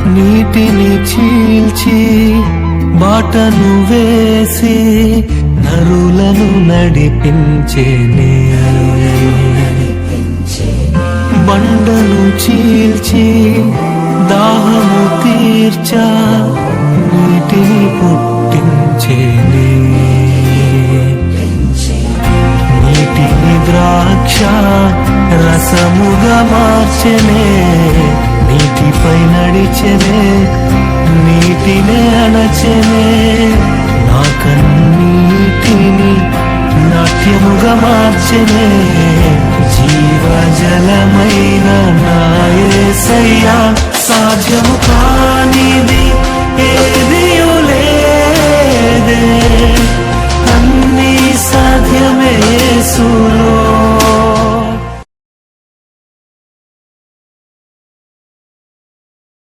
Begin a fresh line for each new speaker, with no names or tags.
నీటిని చీల్చి బాటను వేసి నరులను నడిపించేనే, బండను చీల్చి దాహము తీర్చా నీటిని పుట్టించేనే, నీటిని ద్రాక్ష రసముగా మార్చెనే, నీటిపై నడిచెనే, నీటినే అణచెనే, నా కన్నీటిని నాట్యముగా మార్చెనే, జీవజలమైన నా యేసయ్యా సాధ్యము